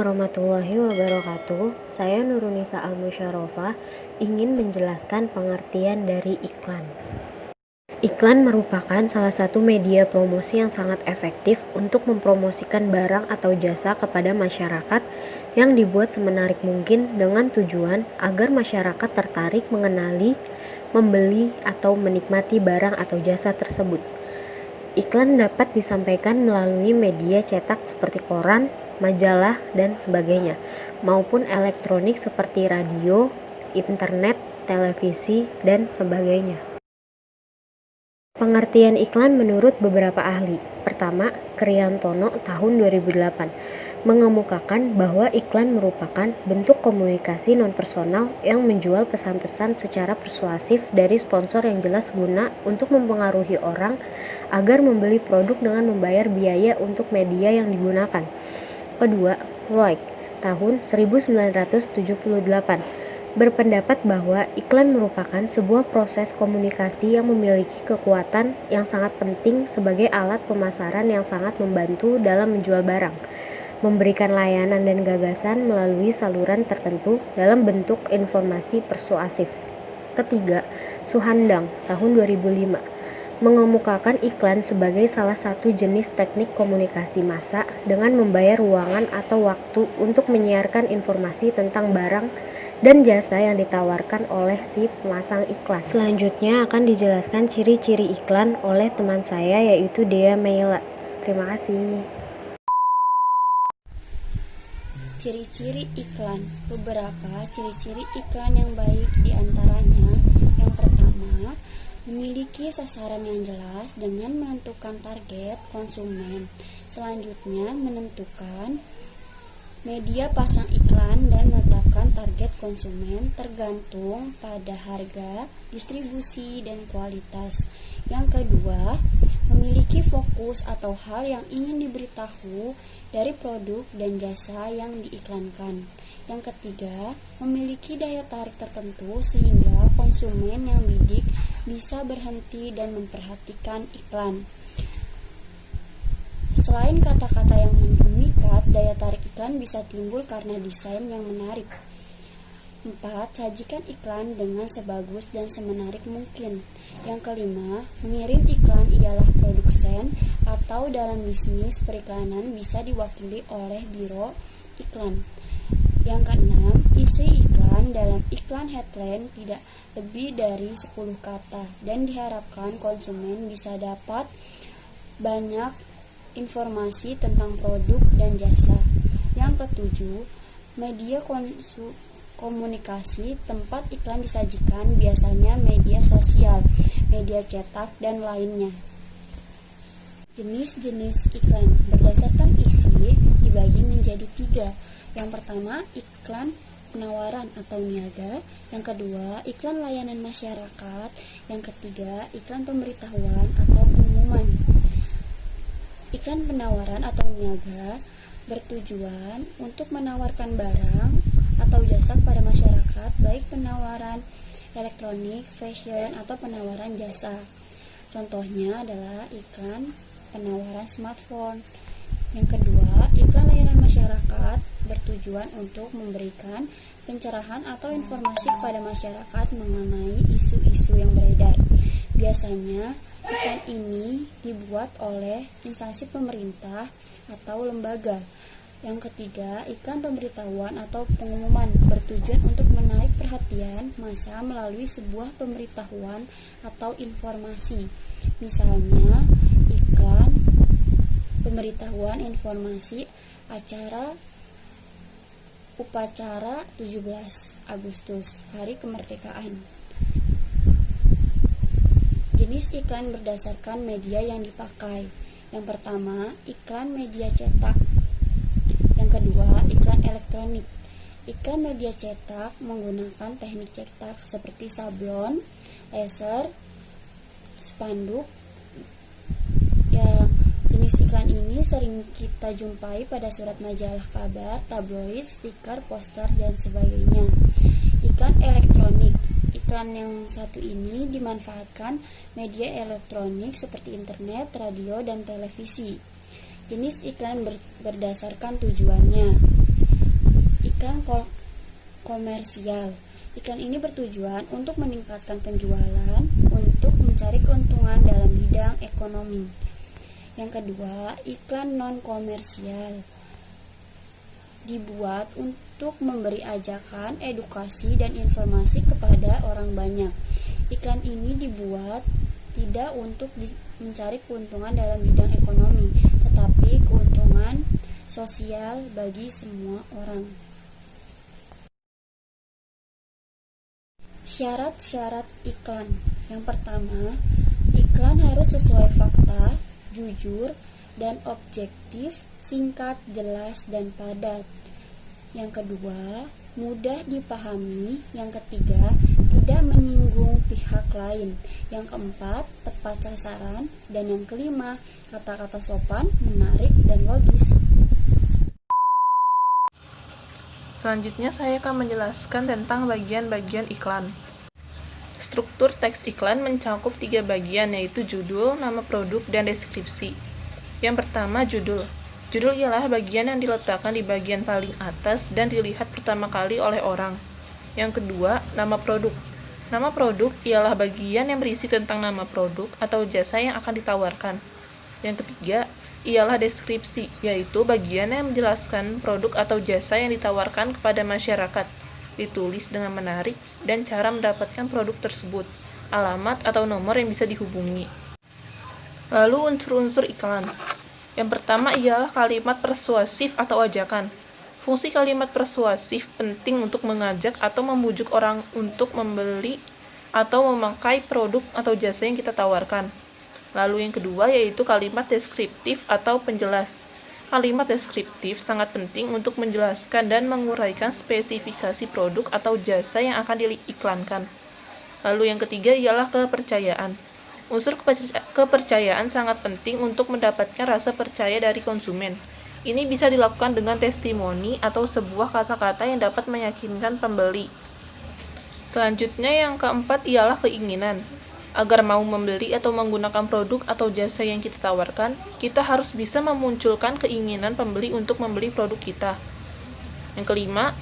warahmatullahi wabarakatuh. Saya Nurunisa Al-Musyarofa ingin menjelaskan pengertian dari iklan. Iklan merupakan salah satu media promosi yang sangat efektif untuk mempromosikan barang atau jasa kepada masyarakat yang dibuat semenarik mungkin dengan tujuan agar masyarakat tertarik mengenali, membeli, atau menikmati barang atau jasa tersebut. Iklan dapat disampaikan melalui media cetak seperti koran, majalah, dan sebagainya, maupun elektronik seperti radio, internet, televisi, dan sebagainya. Pengertian iklan menurut beberapa ahli. Pertama, Kriyantono tahun 2008 mengemukakan bahwa iklan merupakan bentuk komunikasi non-personal yang menjual pesan-pesan secara persuasif dari sponsor yang jelas guna untuk mempengaruhi orang agar membeli produk dengan membayar biaya untuk media yang digunakan. Kedua, Lloyd tahun 1978 berpendapat bahwa iklan merupakan sebuah proses komunikasi yang memiliki kekuatan yang sangat penting sebagai alat pemasaran yang sangat membantu dalam menjual barang, memberikan layanan dan gagasan melalui saluran tertentu dalam bentuk informasi persuasif. Ketiga, Suhandang tahun 2005 mengemukakan iklan sebagai salah satu jenis teknik komunikasi massa dengan membayar ruangan atau waktu untuk menyiarkan informasi tentang barang dan jasa yang ditawarkan oleh si pemasang iklan. Selanjutnya akan dijelaskan ciri-ciri iklan oleh teman saya yaitu Dea Meila. Terima kasih. Ciri-ciri iklan. Beberapa ciri-ciri iklan yang baik diantaranya: yang pertama, memiliki sasaran yang jelas dengan menentukan target konsumen. Selanjutnya, menentukan media pasang iklan dan menetapkan target konsumen tergantung pada harga, distribusi, dan kualitas. Yang kedua, memiliki fokus atau hal yang ingin diberitahu dari produk dan jasa yang diiklankan. Yang ketiga, memiliki daya tarik tertentu sehingga konsumen yang bidik bisa berhenti dan memperhatikan iklan. Selain kata-kata yang memikat, daya tarik iklan bisa timbul karena desain yang menarik. 4. Sajikan iklan dengan sebagus dan semenarik mungkin. Yang kelima, mengirim iklan ialah produsen atau dalam bisnis periklanan bisa diwakili oleh biro iklan. Yang keenam, isi iklan dalam iklan headline tidak lebih dari 10 kata dan diharapkan konsumen bisa dapat banyak informasi tentang produk dan jasa. Yang ketujuh, media komunikasi tempat iklan disajikan biasanya media sosial, media cetak, dan lainnya. Jenis-jenis iklan berdasarkan isi dibagi menjadi 3. Yang pertama, iklan penawaran atau niaga. Yang kedua, iklan layanan masyarakat. Yang ketiga, iklan pemberitahuan atau pengumuman. Iklan penawaran atau niaga bertujuan untuk menawarkan barang atau jasa kepada masyarakat, baik penawaran elektronik, fashion, atau penawaran jasa. Contohnya adalah iklan penawaran smartphone. Yang kedua, iklan layanan masyarakat bertujuan untuk memberikan pencerahan atau informasi kepada masyarakat mengenai isu-isu yang beredar. Biasanya, iklan ini dibuat oleh instansi pemerintah atau lembaga. Yang ketiga, iklan pemberitahuan atau pengumuman bertujuan untuk menarik perhatian massa melalui sebuah pemberitahuan atau informasi. Misalnya, iklan pemberitahuan informasi upacara 17 Agustus, Hari Kemerdekaan. Jenis iklan berdasarkan media yang dipakai. Yang pertama, iklan media cetak. Yang kedua, iklan elektronik. Iklan media cetak menggunakan teknik cetak seperti sablon, laser, spanduk. Ya, jenis iklan ini sering kita jumpai pada surat majalah kabar, tabloid, stiker, poster, dan sebagainya. Iklan elektronik. Iklan yang satu ini dimanfaatkan media elektronik seperti internet, radio, dan televisi. Jenis iklan berdasarkan tujuannya. iklan komersial. Iklan ini bertujuan untuk meningkatkan penjualan untuk mencari keuntungan dalam bidang ekonomi. Yang kedua, iklan non-komersial. Dibuat untuk memberi ajakan, edukasi, dan informasi kepada orang banyak. Iklan ini dibuat tidak untuk mencari keuntungan dalam bidang ekonomi, tetapi keuntungan sosial bagi semua orang. Syarat-syarat iklan. Yang pertama, iklan harus sesuai fakta, jujur, dan objektif, singkat, jelas, dan padat. Yang kedua, mudah dipahami. Yang ketiga, tidak menyinggung pihak lain. Yang keempat, tepat sasaran. Dan yang kelima, kata-kata sopan, menarik, dan logis. Selanjutnya saya akan menjelaskan tentang bagian-bagian iklan. Struktur teks iklan mencakup 3 bagian, yaitu judul, nama produk, dan deskripsi. Yang pertama, judul. Judul ialah bagian yang diletakkan di bagian paling atas dan dilihat pertama kali oleh orang. Yang kedua, nama produk. Nama produk ialah bagian yang berisi tentang nama produk atau jasa yang akan ditawarkan. Yang ketiga, ialah deskripsi, yaitu bagian yang menjelaskan produk atau jasa yang ditawarkan kepada masyarakat, ditulis dengan menarik, dan cara mendapatkan produk tersebut, alamat atau nomor yang bisa dihubungi. Lalu unsur-unsur iklan. Yang pertama ialah kalimat persuasif atau ajakan. Fungsi kalimat persuasif penting untuk mengajak atau membujuk orang untuk membeli atau memakai produk atau jasa yang kita tawarkan. Lalu yang kedua yaitu kalimat deskriptif atau penjelas. Kalimat deskriptif sangat penting untuk menjelaskan dan menguraikan spesifikasi produk atau jasa yang akan diiklankan. Lalu yang ketiga ialah kepercayaan. Unsur kepercayaan sangat penting untuk mendapatkan rasa percaya dari konsumen. Ini bisa dilakukan dengan testimoni atau sebuah kata-kata yang dapat meyakinkan pembeli. Selanjutnya yang keempat ialah keinginan. Agar mau membeli atau menggunakan produk atau jasa yang kita tawarkan, kita harus bisa memunculkan keinginan pembeli untuk membeli produk kita. Yang kelima,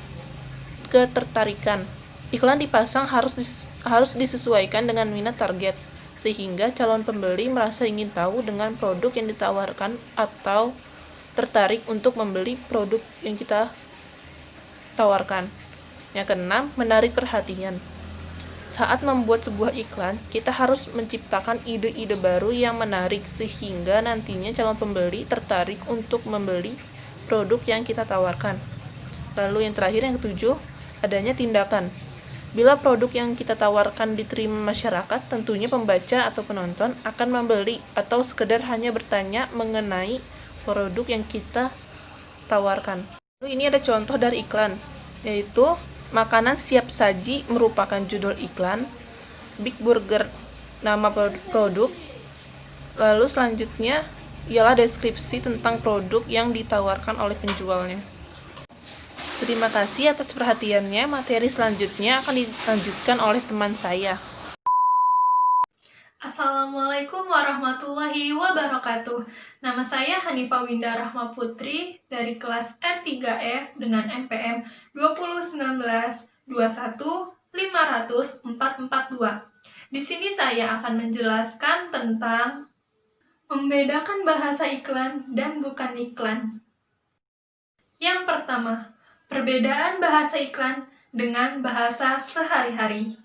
ketertarikan. Iklan dipasang harus disesuaikan dengan minat target, sehingga calon pembeli merasa ingin tahu dengan produk yang ditawarkan atau tertarik untuk membeli produk yang kita tawarkan. Yang keenam, menarik perhatian. Saat membuat sebuah iklan, kita harus menciptakan ide-ide baru yang menarik sehingga nantinya calon pembeli tertarik untuk membeli produk yang kita tawarkan. Lalu yang terakhir, yang ketujuh, adanya tindakan. Bila produk yang kita tawarkan diterima masyarakat, tentunya pembaca atau penonton akan membeli atau sekedar hanya bertanya mengenai produk yang kita tawarkan. Lalu ini ada contoh dari iklan, yaitu makanan siap saji merupakan judul iklan, Big Burger nama produk, lalu selanjutnya ialah deskripsi tentang produk yang ditawarkan oleh penjualnya. Terima kasih atas perhatiannya, materi selanjutnya akan dilanjutkan oleh teman saya. Assalamualaikum warahmatullahi wabarakatuh. Nama saya Hanifah Winda Rahma Putri dari kelas R3F dengan NPM 2019-21-500-442. Di sini saya akan menjelaskan tentang membedakan bahasa iklan dan bukan iklan. Yang pertama, perbedaan bahasa iklan dengan bahasa sehari-hari.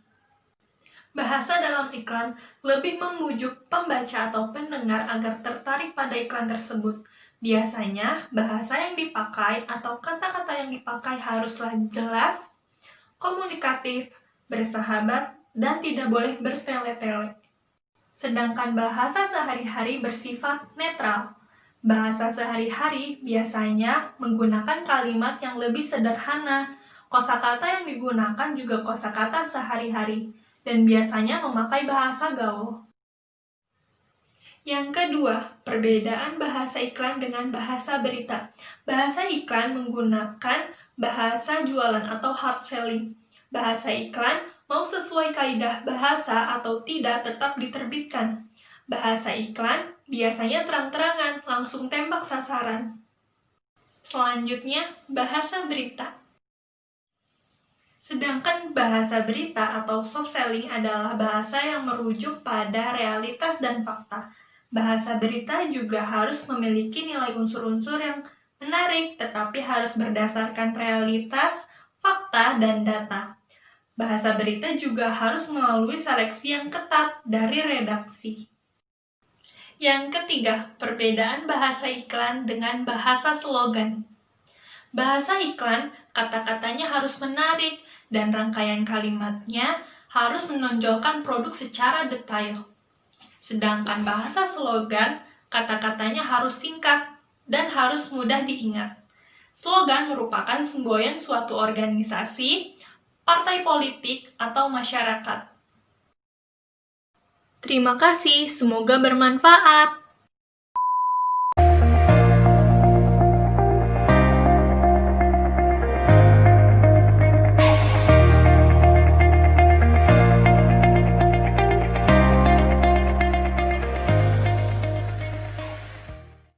Bahasa dalam iklan lebih membujuk pembaca atau pendengar agar tertarik pada iklan tersebut. Biasanya, bahasa yang dipakai atau kata-kata yang dipakai haruslah jelas, komunikatif, bersahabat, dan tidak boleh bertele-tele. Sedangkan bahasa sehari-hari bersifat netral. Bahasa sehari-hari biasanya menggunakan kalimat yang lebih sederhana. Kosakata yang digunakan juga kosakata sehari-hari, dan biasanya memakai bahasa gaul. Yang kedua, perbedaan bahasa iklan dengan bahasa berita. Bahasa iklan menggunakan bahasa jualan atau hard selling. Bahasa iklan mau sesuai kaidah bahasa atau tidak tetap diterbitkan. Bahasa iklan biasanya terang-terangan, langsung tembak sasaran. Selanjutnya, bahasa berita. Sedangkan bahasa berita atau soft selling adalah bahasa yang merujuk pada realitas dan fakta. Bahasa berita juga harus memiliki nilai unsur-unsur yang menarik, tetapi harus berdasarkan realitas, fakta, dan data. Bahasa berita juga harus melalui seleksi yang ketat dari redaksi. Yang ketiga, perbedaan bahasa iklan dengan bahasa slogan. Bahasa iklan, kata-katanya harus menarik, dan rangkaian kalimatnya harus menonjolkan produk secara detail. Sedangkan bahasa slogan, kata-katanya harus singkat dan harus mudah diingat. Slogan merupakan semboyan suatu organisasi, partai politik, atau masyarakat. Terima kasih, semoga bermanfaat.